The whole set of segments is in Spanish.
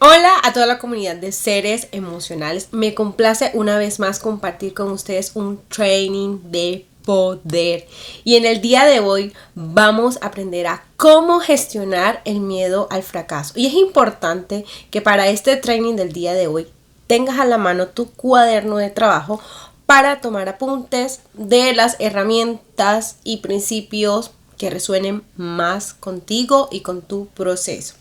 Hola a toda la comunidad de seres emocionales. Me complace una vez más compartir con ustedes un training de poder. Y en el día de hoy vamos a aprender a cómo gestionar el miedo al fracaso. Y es importante que para este training del día de hoy tengas a la mano tu cuaderno de trabajo para tomar apuntes de las herramientas y principios que resuenen más contigo y con tu proceso.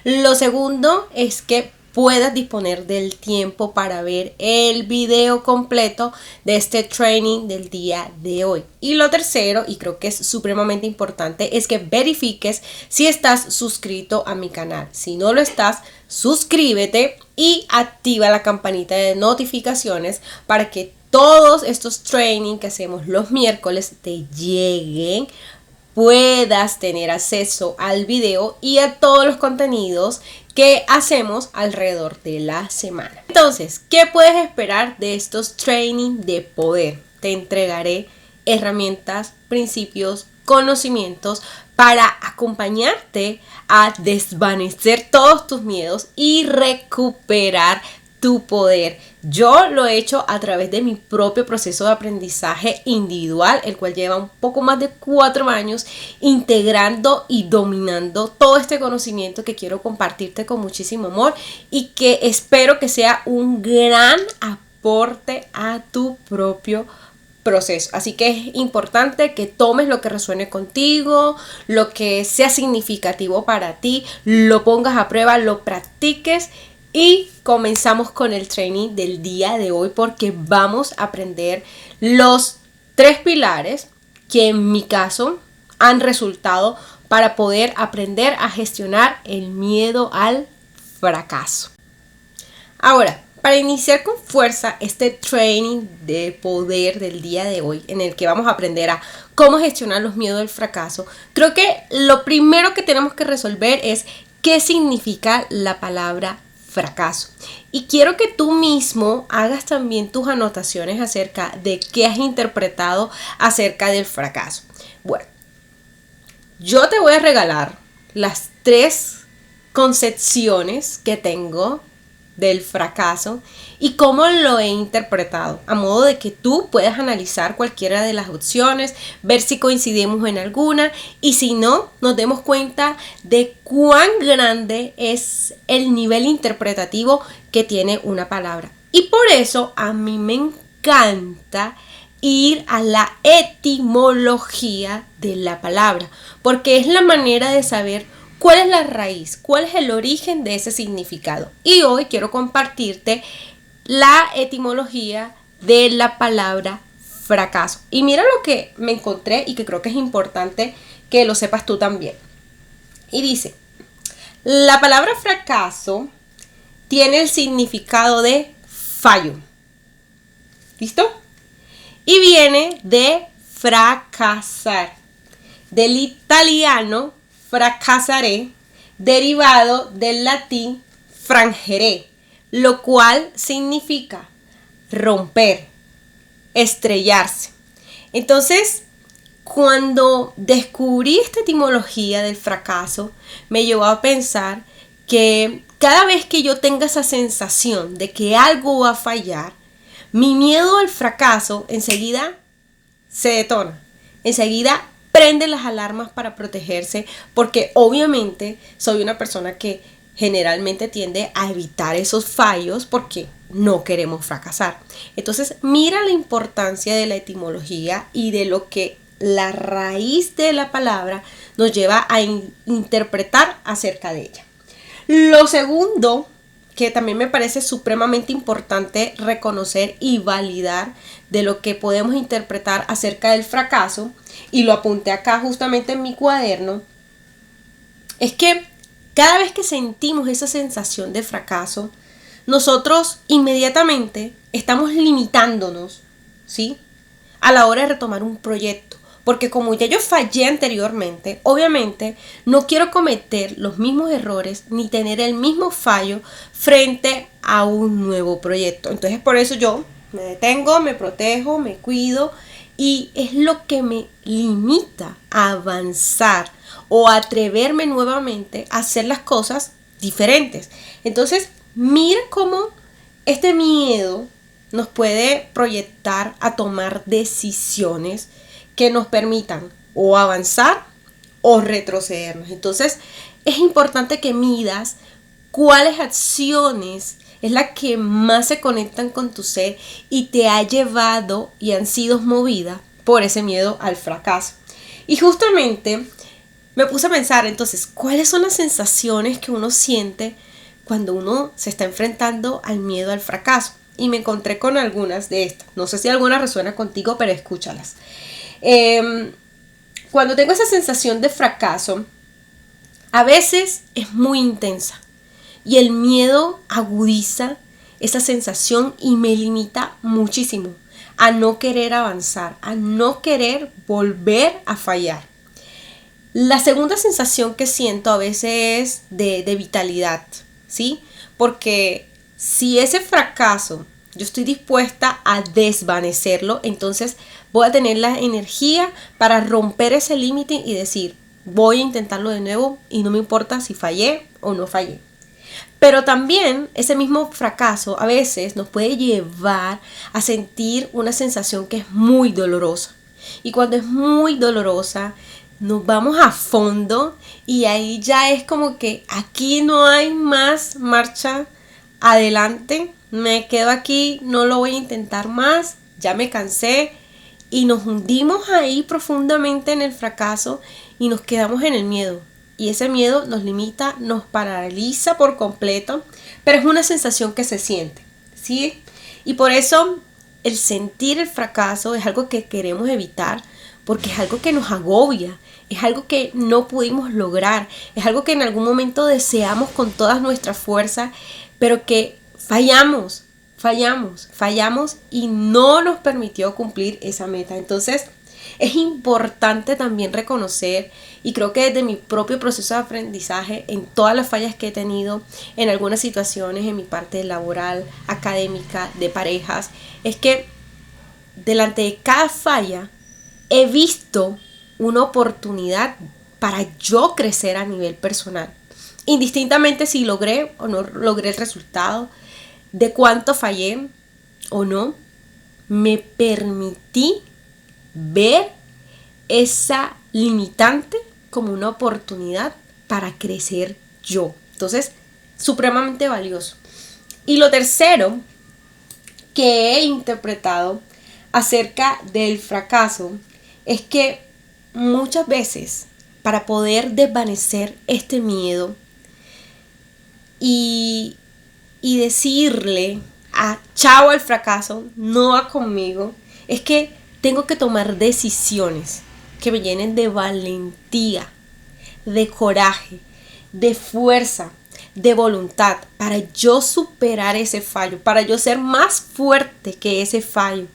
Lo segundo es que puedas disponer del tiempo para ver el video completo de este training del día de hoy. Y lo tercero, y creo que es supremamente importante, es que verifiques si estás suscrito a mi canal. Si no lo estás, suscríbete y activa la campanita de notificaciones para que todos estos trainings que hacemos los miércoles te lleguen, puedas tener acceso al video y a todos los contenidos que hacemos alrededor de la semana. Entonces, ¿qué puedes esperar de estos trainings de poder? Te entregaré herramientas, principios, conocimientos para acompañarte a desvanecer todos tus miedos y recuperar tu poder. Yo lo he hecho a través de mi propio proceso de aprendizaje individual, el cual lleva un poco más de 4 años integrando y dominando todo este conocimiento que quiero compartirte con muchísimo amor y que espero que sea un gran aporte a tu propio proceso. Así que es importante que tomes lo que resuene contigo, lo que sea significativo para ti, lo pongas a prueba, lo practiques. Y comenzamos con el training del día de hoy porque vamos a aprender los 3 pilares que en mi caso han resultado para poder aprender a gestionar el miedo al fracaso. Ahora, para iniciar con fuerza este training de poder del día de hoy, en el que vamos a aprender a cómo gestionar los miedos al fracaso, creo que lo primero que tenemos que resolver es qué significa la palabra fracaso. Y quiero que tú mismo hagas también tus anotaciones acerca de qué has interpretado acerca del fracaso. Bueno, yo te voy a regalar las 3 concepciones que tengo del fracaso y cómo lo he interpretado, a modo de que tú puedas analizar cualquiera de las opciones, ver si coincidimos en alguna y si no, nos demos cuenta de cuán grande es el nivel interpretativo que tiene una palabra. Y por eso a mí me encanta ir a la etimología de la palabra, porque es la manera de saber ¿cuál es la raíz? ¿Cuál es el origen de ese significado? Y hoy quiero compartirte la etimología de la palabra fracaso. Y mira lo que me encontré y que creo que es importante que lo sepas tú también. Y dice, la palabra fracaso tiene el significado de fallo. ¿Listo? Y viene de fracasar, del italiano fracasaré, derivado del latín frangere, lo cual significa romper, estrellarse. Entonces, cuando descubrí esta etimología del fracaso, me llevó a pensar que cada vez que yo tenga esa sensación de que algo va a fallar, mi miedo al fracaso enseguida se detona, enseguida prende las alarmas para protegerse, porque obviamente soy una persona que generalmente tiende a evitar esos fallos porque no queremos fracasar. Entonces, mira la importancia de la etimología y de lo que la raíz de la palabra nos lleva a interpretar acerca de ella. Lo segundo que también me parece supremamente importante reconocer y validar de lo que podemos interpretar acerca del fracaso, y lo apunté acá justamente en mi cuaderno, es que cada vez que sentimos esa sensación de fracaso, nosotros inmediatamente estamos limitándonos, ¿sí?, a la hora de retomar un proyecto. Porque como ya yo fallé anteriormente, obviamente no quiero cometer los mismos errores ni tener el mismo fallo frente a un nuevo proyecto. Entonces por eso yo me detengo, me protejo, me cuido y es lo que me limita a avanzar o a atreverme nuevamente a hacer las cosas diferentes. Entonces, mira cómo este miedo nos puede proyectar a tomar decisiones que nos permitan o avanzar o retrocedernos. Entonces, es importante que midas cuáles acciones es la que más se conectan con tu ser y te ha llevado y han sido movidas por ese miedo al fracaso. Y justamente me puse a pensar entonces, ¿cuáles son las sensaciones que uno siente cuando uno se está enfrentando al miedo al fracaso? Y me encontré con algunas de estas. No sé si alguna resuena contigo, pero escúchalas. Cuando tengo esa sensación de fracaso, a veces es muy intensa. Y el miedo agudiza esa sensación y me limita muchísimo a no querer avanzar, a no querer volver a fallar. La segunda sensación que siento a veces es de vitalidad, ¿sí? Porque si ese fracaso yo estoy dispuesta a desvanecerlo, entonces voy a tener la energía para romper ese límite y decir, voy a intentarlo de nuevo y no me importa si fallé o no fallé. Pero también ese mismo fracaso a veces nos puede llevar a sentir una sensación que es muy dolorosa. Y cuando es muy dolorosa, nos vamos a fondo y ahí ya es como que aquí no hay más marcha adelante. Me quedo aquí, no lo voy a intentar más, ya me cansé. Y nos hundimos ahí profundamente en el fracaso y nos quedamos en el miedo. Y ese miedo nos limita, nos paraliza por completo, pero es una sensación que se siente, ¿sí? Y por eso el sentir el fracaso es algo que queremos evitar, porque es algo que nos agobia, es algo que no pudimos lograr, es algo que en algún momento deseamos con todas nuestras fuerzas, pero que fallamos y no nos permitió cumplir esa meta. Entonces, es importante también reconocer, y creo que desde mi propio proceso de aprendizaje, en todas las fallas que he tenido, en algunas situaciones, en mi parte laboral, académica, de parejas, es que delante de cada falla he visto una oportunidad para yo crecer a nivel personal. Indistintamente si logré o no logré el resultado, de cuánto fallé o no, me permití ver esa limitante como una oportunidad para crecer yo. Entonces, supremamente valioso. Y lo tercero que he interpretado acerca del fracaso es que muchas veces para poder desvanecer este miedo y decirle chao al fracaso, no va conmigo, es que tengo que tomar decisiones que me llenen de valentía, de coraje, de fuerza, de voluntad para yo superar ese fallo, para yo ser más fuerte que ese fallo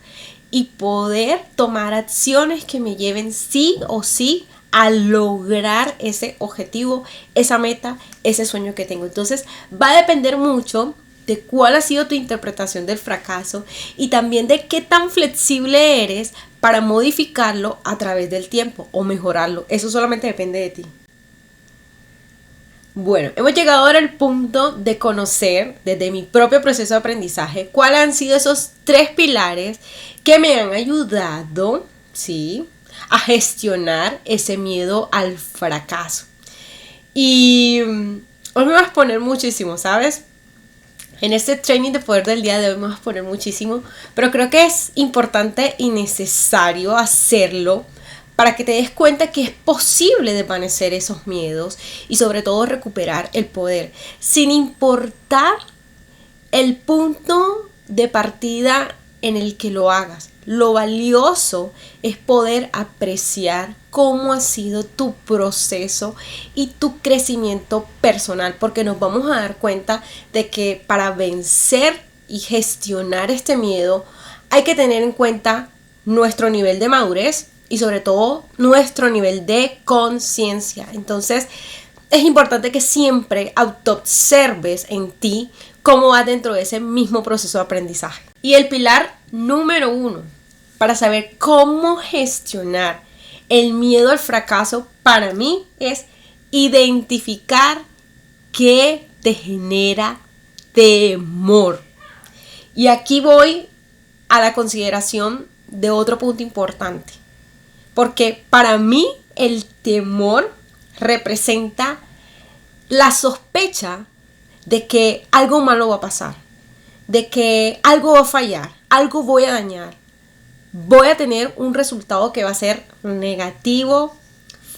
y poder tomar acciones que me lleven sí o sí a lograr ese objetivo, esa meta, ese sueño que tengo. Entonces va a depender mucho de cuál ha sido tu interpretación del fracaso y también de qué tan flexible eres para modificarlo a través del tiempo o mejorarlo. Eso solamente depende de ti. Bueno, hemos llegado ahora al punto de conocer desde mi propio proceso de aprendizaje cuáles han sido esos 3 pilares que me han ayudado, ¿sí?, a gestionar ese miedo al fracaso. Y hoy me vas a poner muchísimo, ¿sabes? En este training de poder del día de hoy me vas a poner muchísimo, pero creo que es importante y necesario hacerlo para que te des cuenta que es posible desvanecer esos miedos y sobre todo recuperar el poder, sin importar el punto de partida en el que lo hagas. Lo valioso es poder apreciar cómo ha sido tu proceso y tu crecimiento personal, porque nos vamos a dar cuenta de que para vencer y gestionar este miedo hay que tener en cuenta nuestro nivel de madurez y sobre todo nuestro nivel de conciencia. Entonces es importante que siempre autoobserves en ti cómo vas dentro de ese mismo proceso de aprendizaje. Y el pilar número 1 para saber cómo gestionar el miedo al fracaso para mí es identificar qué te genera temor. Y aquí voy a la consideración de otro punto importante. Porque para mí el temor representa la sospecha de que algo malo va a pasar, de que algo va a fallar, algo voy a dañar, voy a tener un resultado que va a ser negativo,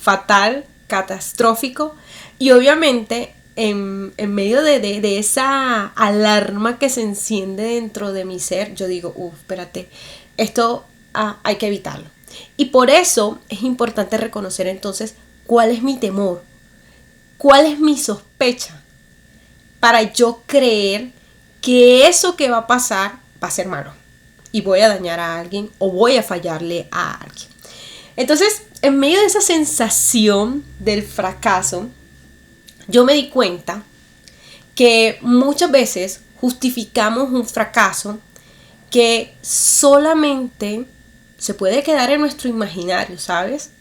fatal, catastrófico. Y obviamente en medio de esa alarma que se enciende dentro de mi ser, yo digo, espérate, esto hay que evitarlo. Y por eso es importante reconocer entonces cuál es mi temor, cuál es mi sospecha, para yo creer que eso que va a pasar va a ser malo y voy a dañar a alguien o voy a fallarle a alguien. Entonces, en medio de esa sensación del fracaso, yo me di cuenta que muchas veces justificamos un fracaso que solamente se puede quedar en nuestro imaginario, ¿sabes?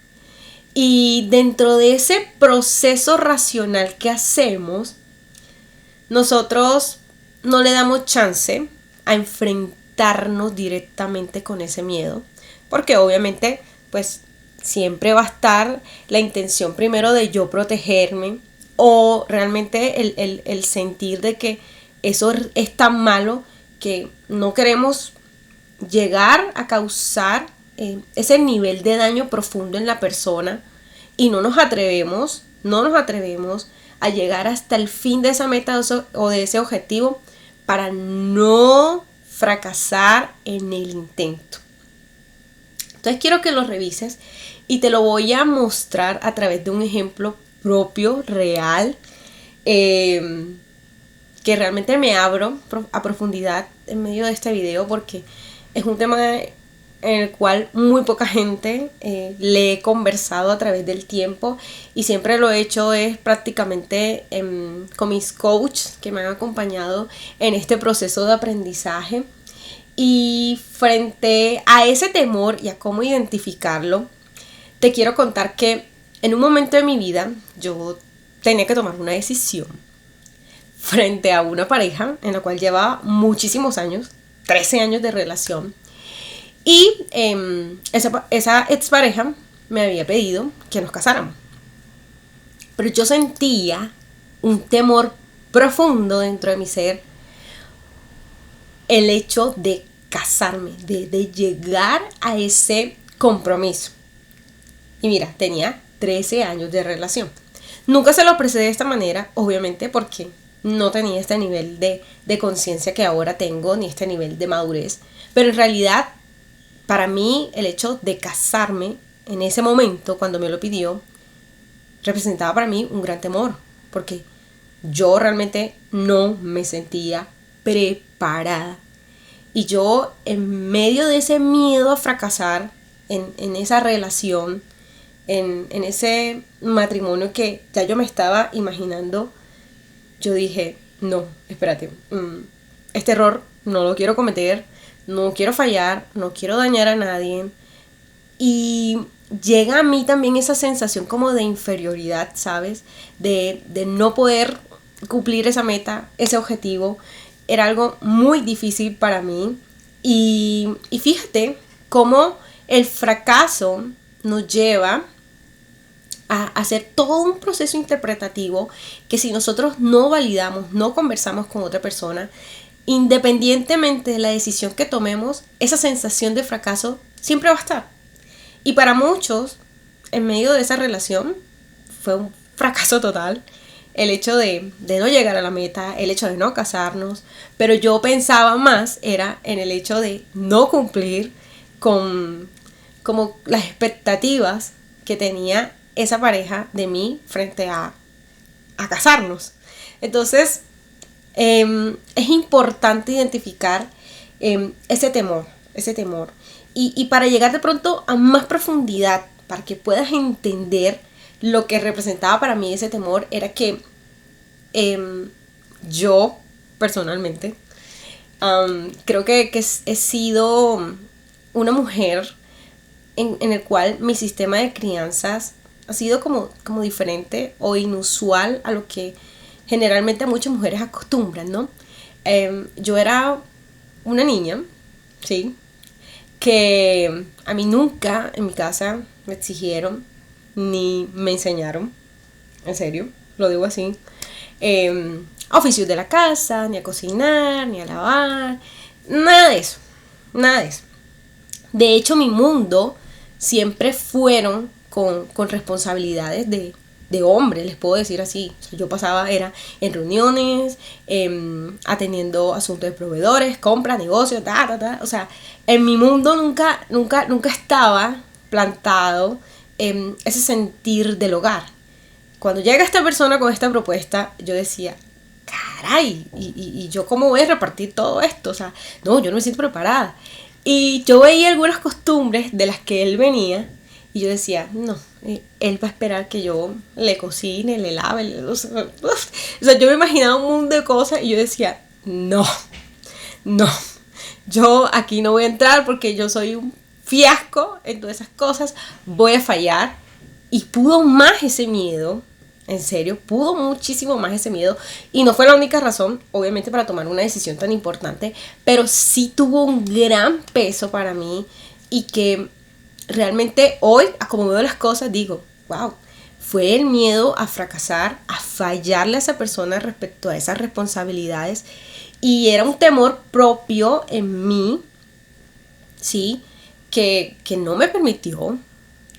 Y dentro de ese proceso racional que hacemos, nosotros no le damos chance a enfrentarnos directamente con ese miedo, porque obviamente pues siempre va a estar la intención primero de yo protegerme, o realmente el sentir de que eso es tan malo que no queremos llegar a causar ese nivel de daño profundo en la persona, y no nos atrevemos a llegar hasta el fin de esa meta o de ese objetivo para no fracasar en el intento. Entonces quiero que lo revises y te lo voy a mostrar a través de un ejemplo propio, real, que realmente me abro a profundidad en medio de este video, porque es un tema en el cual muy poca gente le he conversado a través del tiempo, y siempre lo he hecho es prácticamente con mis coaches que me han acompañado en este proceso de aprendizaje. Y frente a ese temor y a cómo identificarlo, te quiero contar que en un momento de mi vida yo tenía que tomar una decisión frente a una pareja en la cual llevaba muchísimos años, 13 años de relación. Y esa expareja me había pedido que nos casáramos. Pero yo sentía un temor profundo dentro de mi ser, el hecho de casarme, de llegar a ese compromiso. Y mira, tenía 13 años de relación. Nunca se lo expresé de esta manera, obviamente, porque no tenía este nivel de conciencia que ahora tengo, ni este nivel de madurez. Pero en realidad, para mí, el hecho de casarme en ese momento, cuando me lo pidió, representaba para mí un gran temor, porque yo realmente no me sentía preparada. Y yo, en medio de ese miedo a fracasar en esa relación, en ese matrimonio que ya yo me estaba imaginando, yo dije, no, espérate, este error no lo quiero cometer, no quiero fallar, no quiero dañar a nadie. Y llega a mí también esa sensación como de inferioridad, ¿sabes? De no poder cumplir esa meta, ese objetivo. Era algo muy difícil para mí. Y fíjate cómo el fracaso nos lleva a hacer todo un proceso interpretativo que, si nosotros no validamos, no conversamos con otra persona, independientemente de la decisión que tomemos, esa sensación de fracaso siempre va a estar. Y para muchos, en medio de esa relación, fue un fracaso total el hecho de no llegar a la meta, el hecho de no casarnos. Pero yo pensaba más era en el hecho de no cumplir con como las expectativas que tenía esa pareja de mí frente a casarnos. Entonces, es importante identificar ese temor. Y para llegar de pronto a más profundidad, para que puedas entender lo que representaba para mí ese temor, era que yo personalmente creo que he sido una mujer en el cual mi sistema de crianzas ha sido como diferente o inusual a lo que generalmente muchas mujeres acostumbran, ¿no? Yo era una niña, ¿sí? Que a mí nunca en mi casa me exigieron ni me enseñaron, en serio, lo digo así, oficios de la casa, ni a cocinar, ni a lavar, nada de eso, nada de eso. De hecho, mi mundo siempre fueron con responsabilidades de hombre, les puedo decir así. O sea, yo pasaba, era en reuniones, atendiendo asuntos de proveedores, compras, negocios, O sea, en mi mundo nunca estaba plantado ese sentir del hogar. Cuando llega esta persona con esta propuesta, yo decía, caray, ¿y yo cómo voy a repartir todo esto? O sea, no, yo no me siento preparada. Y yo veía algunas costumbres de las que él venía y yo decía, no, él va a esperar que yo le cocine, le lave, o sea, yo me imaginaba un mundo de cosas y yo decía, no, yo aquí no voy a entrar porque yo soy un fiasco en todas esas cosas, voy a fallar. Y pudo más ese miedo, en serio, pudo muchísimo más ese miedo. Y no fue la única razón, obviamente, para tomar una decisión tan importante, pero sí tuvo un gran peso para mí y que realmente hoy, como veo las cosas, digo, wow, fue el miedo a fracasar, a fallarle a esa persona respecto a esas responsabilidades. Y era un temor propio en mí, ¿sí? Que no me permitió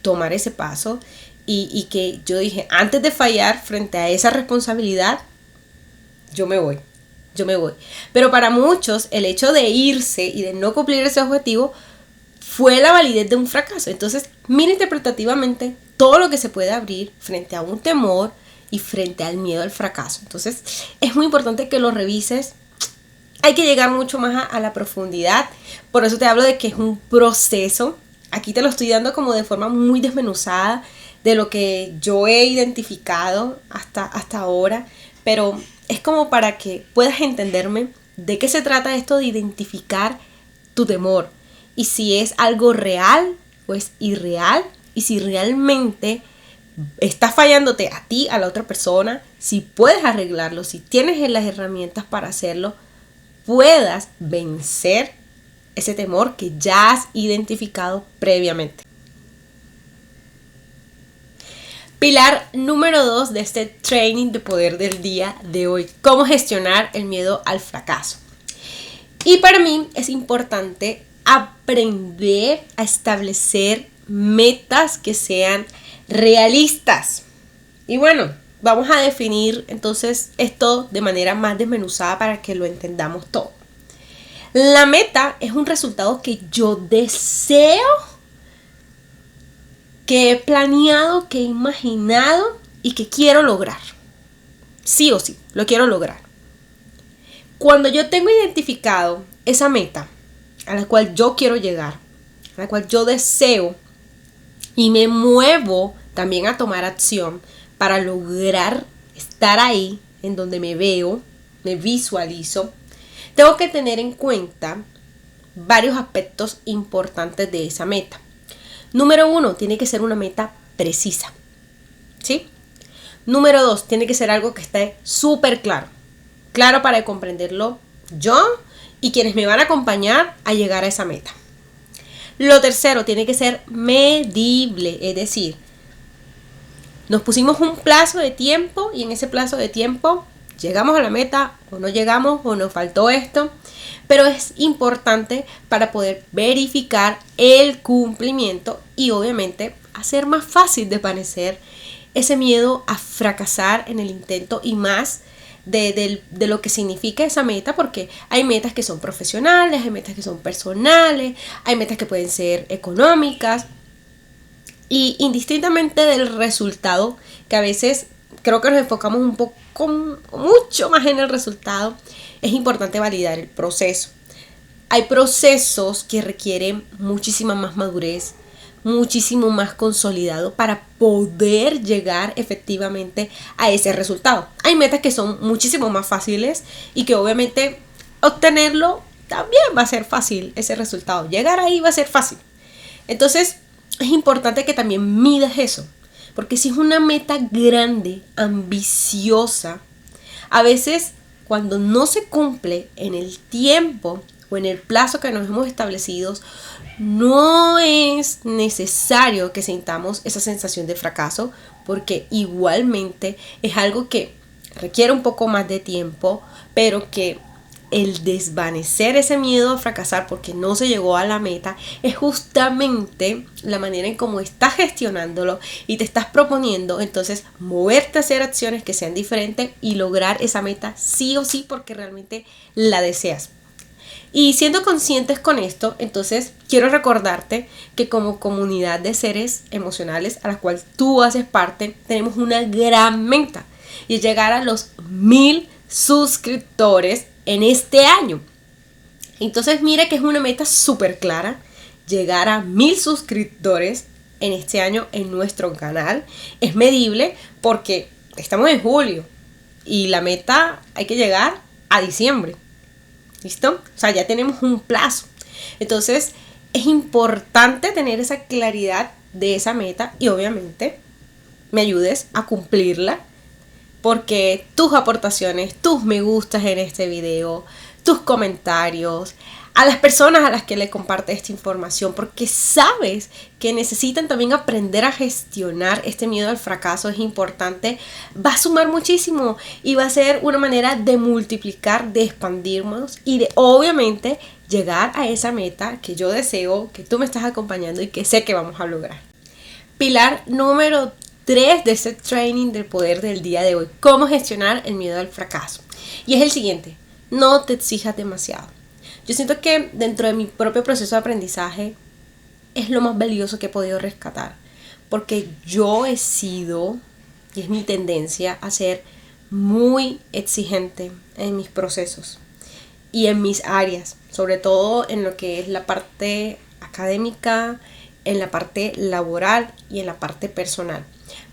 tomar ese paso y que yo dije, antes de fallar frente a esa responsabilidad, yo me voy. Pero para muchos, el hecho de irse y de no cumplir ese objetivo fue la validez de un fracaso. Entonces, mira interpretativamente todo lo que se puede abrir frente a un temor y frente al miedo al fracaso. Entonces, es muy importante que lo revises. Hay que llegar mucho más a la profundidad. Por eso te hablo de que es un proceso. Aquí te lo estoy dando como de forma muy desmenuzada de lo que yo he identificado hasta ahora. Pero es como para que puedas entenderme de qué se trata esto de identificar tu temor. Y si es algo real o es irreal. Y si realmente está fallándote a ti, a la otra persona. Si puedes arreglarlo, si tienes las herramientas para hacerlo, puedas vencer ese temor que ya has identificado previamente. Pilar número 2 de este training de poder del día de hoy. Cómo gestionar el miedo al fracaso. Y para mí es importante aprender a establecer metas que sean realistas. Y bueno, vamos a definir entonces esto de manera más desmenuzada para que lo entendamos todo. La meta es un resultado que yo deseo, que he planeado, que he imaginado y que quiero lograr. Sí o sí, lo quiero lograr. Cuando yo tengo identificado esa meta a la cual yo quiero llegar, a la cual yo deseo y me muevo también a tomar acción para lograr estar ahí en donde me veo, me visualizo, tengo que tener en cuenta varios aspectos importantes de esa meta. Número 1, tiene que ser una meta precisa, ¿sí? Número 2, tiene que ser algo que esté súper claro. Claro para comprenderlo yo y quienes me van a acompañar a llegar a esa meta. Lo tercero, tiene que ser medible, es decir, nos pusimos un plazo de tiempo y en ese plazo de tiempo llegamos a la meta o no llegamos o nos faltó esto, pero es importante para poder verificar el cumplimiento y obviamente hacer más fácil desvanecer ese miedo a fracasar en el intento y más de lo que significa esa meta, porque hay metas que son profesionales, hay metas que son personales, hay metas que pueden ser económicas y indistintamente del resultado, que a veces creo que nos enfocamos un poco mucho más en el resultado, es importante validar el proceso. Hay procesos que requieren muchísima más madurez, muchísimo más consolidado para poder llegar efectivamente a ese resultado. Hay metas que son muchísimo más fáciles y que obviamente obtenerlo también va a ser fácil, ese resultado. Llegar ahí va a ser fácil. Entonces es importante que también midas eso, porque si es una meta grande, ambiciosa, A veces, cuando no se cumple en el tiempo o en el plazo que nos hemos establecido, no es necesario que sintamos esa sensación de fracaso, porque igualmente es algo que requiere un poco más de tiempo, pero que el desvanecer ese miedo a fracasar porque no se llegó a la meta es justamente la manera en cómo estás gestionándolo y te estás proponiendo entonces moverte a hacer acciones que sean diferentes y lograr esa meta sí o sí porque realmente la deseas. Y siendo conscientes con esto, entonces quiero recordarte que como comunidad de seres emocionales a la cual tú haces parte, tenemos una gran meta y es llegar a los 1000 suscriptores en este año. Entonces mira que es una meta súper clara, llegar a 1000 suscriptores en este año en nuestro canal. Es medible porque estamos en julio y la meta hay que llegar a diciembre. ¿Listo? O sea, ya tenemos un plazo. Entonces, es importante tener esa claridad de esa meta y obviamente me ayudes a cumplirla porque tus aportaciones, tus me gustas en este video, tus comentarios, a las personas a las que le compartes esta información, porque sabes que necesitan también aprender a gestionar este miedo al fracaso, es importante, va a sumar muchísimo y va a ser una manera de multiplicar, de expandirnos y de obviamente llegar a esa meta que yo deseo, que tú me estás acompañando y que sé que vamos a lograr. Pilar número 3 de este training del poder del día de hoy, cómo gestionar el miedo al fracaso. Y es el siguiente, no te exijas demasiado. Yo siento que dentro de mi propio proceso de aprendizaje es lo más valioso que he podido rescatar. Porque yo he sido, y es mi tendencia, a ser muy exigente en mis procesos y en mis áreas. Sobre todo en lo que es la parte académica, en la parte laboral y en la parte personal.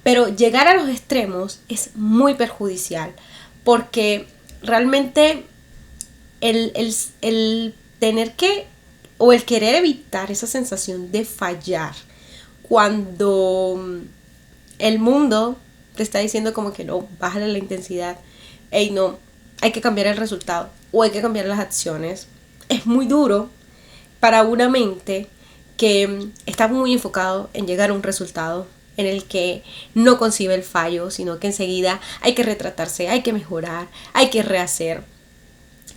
Pero llegar a los extremos es muy perjudicial porque realmente el tener que o el querer evitar esa sensación de fallar cuando el mundo te está diciendo como que no, bájale la intensidad, hey no, hay que cambiar el resultado o hay que cambiar las acciones, es muy duro para una mente que está muy enfocado en llegar a un resultado en el que no concibe el fallo, sino que enseguida hay que retratarse, hay que mejorar, hay que rehacer.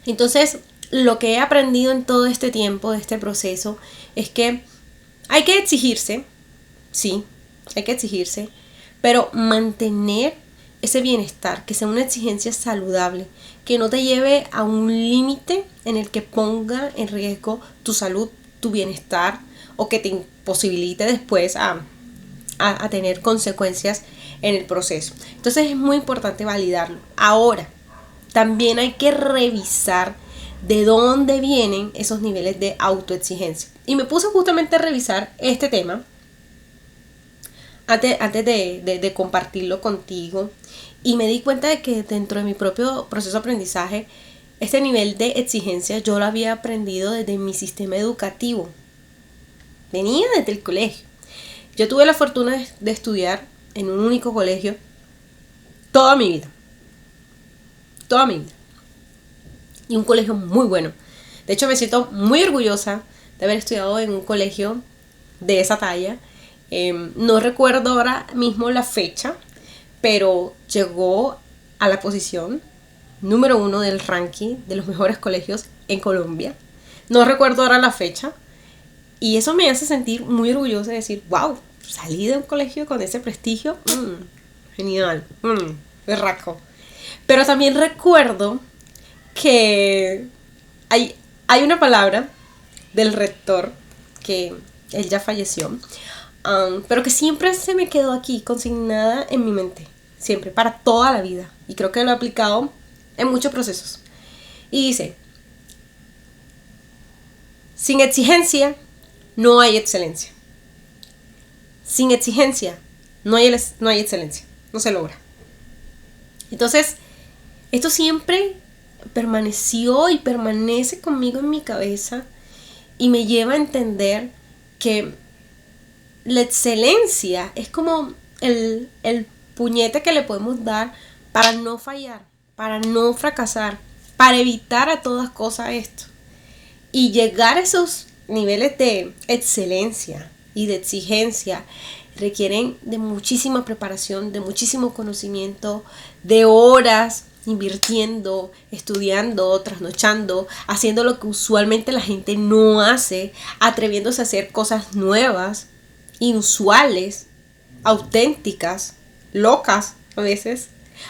Entonces, lo que he aprendido en todo este tiempo, de este proceso, es que hay que exigirse, sí, hay que exigirse, pero mantener ese bienestar, que sea una exigencia saludable, que no te lleve a un límite en el que ponga en riesgo tu salud, tu bienestar, o que te imposibilite después a tener consecuencias en el proceso. Entonces es muy importante validarlo. Ahora, también hay que revisar de dónde vienen esos niveles de autoexigencia. Y me puse justamente a revisar este tema antes de compartirlo contigo. Y me di cuenta de que dentro de mi propio proceso de aprendizaje, este nivel de exigencia yo lo había aprendido desde mi sistema educativo. Venía desde el colegio. Yo tuve la fortuna de estudiar en un único colegio toda mi vida. Toda mi vida. Y un colegio muy bueno. De hecho, me siento muy orgullosa de haber estudiado en un colegio de esa talla. No recuerdo ahora mismo la fecha, pero llegó a la posición número 1 del ranking de los mejores colegios en Colombia. No recuerdo ahora la fecha. Y eso me hace sentir muy orgullosa de decir, wow, salí de un colegio con ese prestigio. Genial. Berraco. Pero también recuerdo que hay una palabra del rector, que él ya falleció, pero que siempre se me quedó aquí, consignada en mi mente. Siempre, para toda la vida. Y creo que lo he aplicado en muchos procesos. Y dice, sin exigencia no hay excelencia. Sin exigencia no hay excelencia. No se logra. Entonces, esto siempre permaneció y permanece conmigo en mi cabeza y me lleva a entender que la excelencia es como el puñete que le podemos dar para no fallar, para no fracasar, para evitar a todas cosas esto y llegar a esos niveles de excelencia y de exigencia, requieren de muchísima preparación, de muchísimo conocimiento, de horas invirtiendo, estudiando, trasnochando, haciendo lo que usualmente la gente no hace, atreviéndose a hacer cosas nuevas, inusuales, auténticas, locas a veces,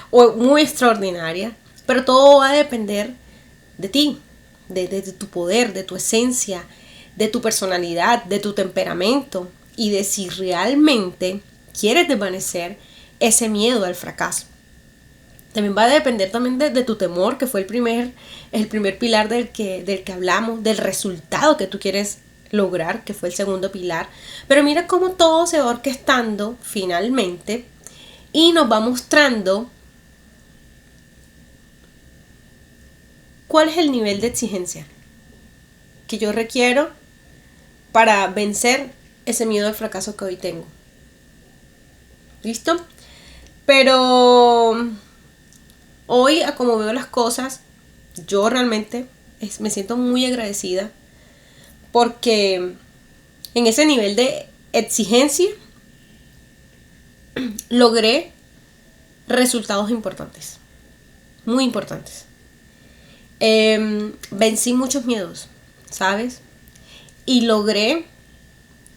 o muy extraordinarias. Pero todo va a depender de ti, de tu poder, de tu esencia, de tu personalidad, de tu temperamento y de si realmente quieres desvanecer ese miedo al fracaso. También va a depender también de tu temor, que fue el primer pilar del que hablamos, del resultado que tú quieres lograr, que fue el segundo pilar. Pero mira cómo todo se va orquestando finalmente y nos va mostrando cuál es el nivel de exigencia que yo requiero para vencer ese miedo al fracaso que hoy tengo. ¿Listo? Pero hoy, a como veo las cosas, yo realmente me siento muy agradecida porque en ese nivel de exigencia logré resultados importantes, muy importantes. Vencí muchos miedos, ¿sabes? Y logré,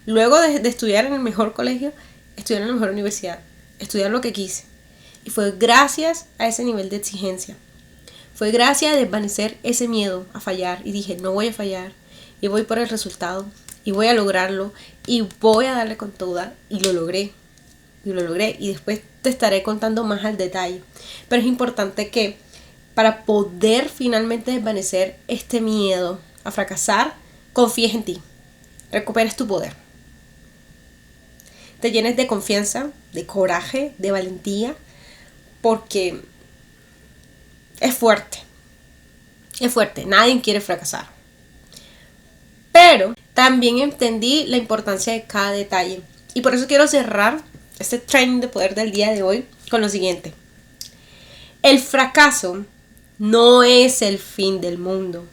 luego de estudiar en el mejor colegio, estudiar en la mejor universidad, estudiar lo que quise. Y fue gracias a ese nivel de exigencia. Fue gracias a desvanecer ese miedo a fallar. Y dije, no voy a fallar. Y voy por el resultado. Y voy a lograrlo. Y voy a darle con toda. Y lo logré. Y lo logré. Y después te estaré contando más al detalle. Pero es importante que para poder finalmente desvanecer este miedo a fracasar, confíes en ti. Recuperes tu poder. Te llenes de confianza, de coraje, de valentía. Porque es fuerte. Es fuerte. Nadie quiere fracasar. Pero también entendí la importancia de cada detalle. Y por eso quiero cerrar este training de poder del día de hoy con lo siguiente. El fracaso no es el fin del mundo.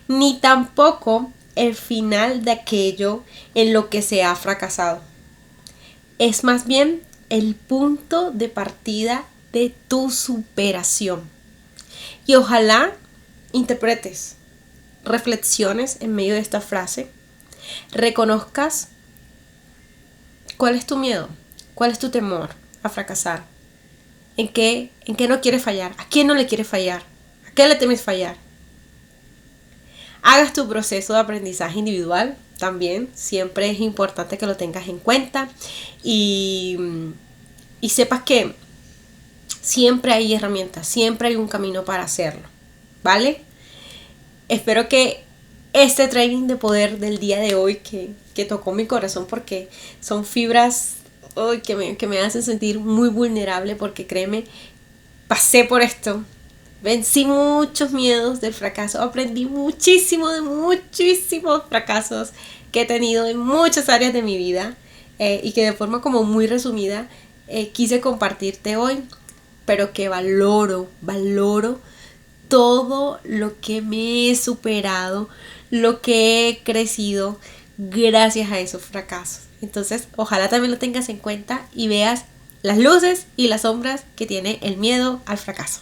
Ni tampoco el final de aquello en lo que se ha fracasado. Es más bien el punto de partida de tu superación. Y ojalá interpretes, reflexiones en medio de esta frase, reconozcas cuál es tu miedo, cuál es tu temor a fracasar, en qué no quieres fallar, a quién no le quieres fallar, a qué le temes fallar. Hagas tu proceso de aprendizaje individual también, siempre es importante que lo tengas en cuenta y sepas que siempre hay herramientas, siempre hay un camino para hacerlo, ¿vale? Espero que este training de poder del día de hoy que tocó mi corazón porque son fibras que me hacen sentir muy vulnerable porque créeme, pasé por esto, vencí muchos miedos del fracaso, aprendí muchísimo de muchísimos fracasos que he tenido en muchas áreas de mi vida y que de forma como muy resumida quise compartirte hoy. Pero que valoro todo lo que me he superado, lo que he crecido gracias a esos fracasos. Entonces, ojalá también lo tengas en cuenta y veas las luces y las sombras que tiene el miedo al fracaso.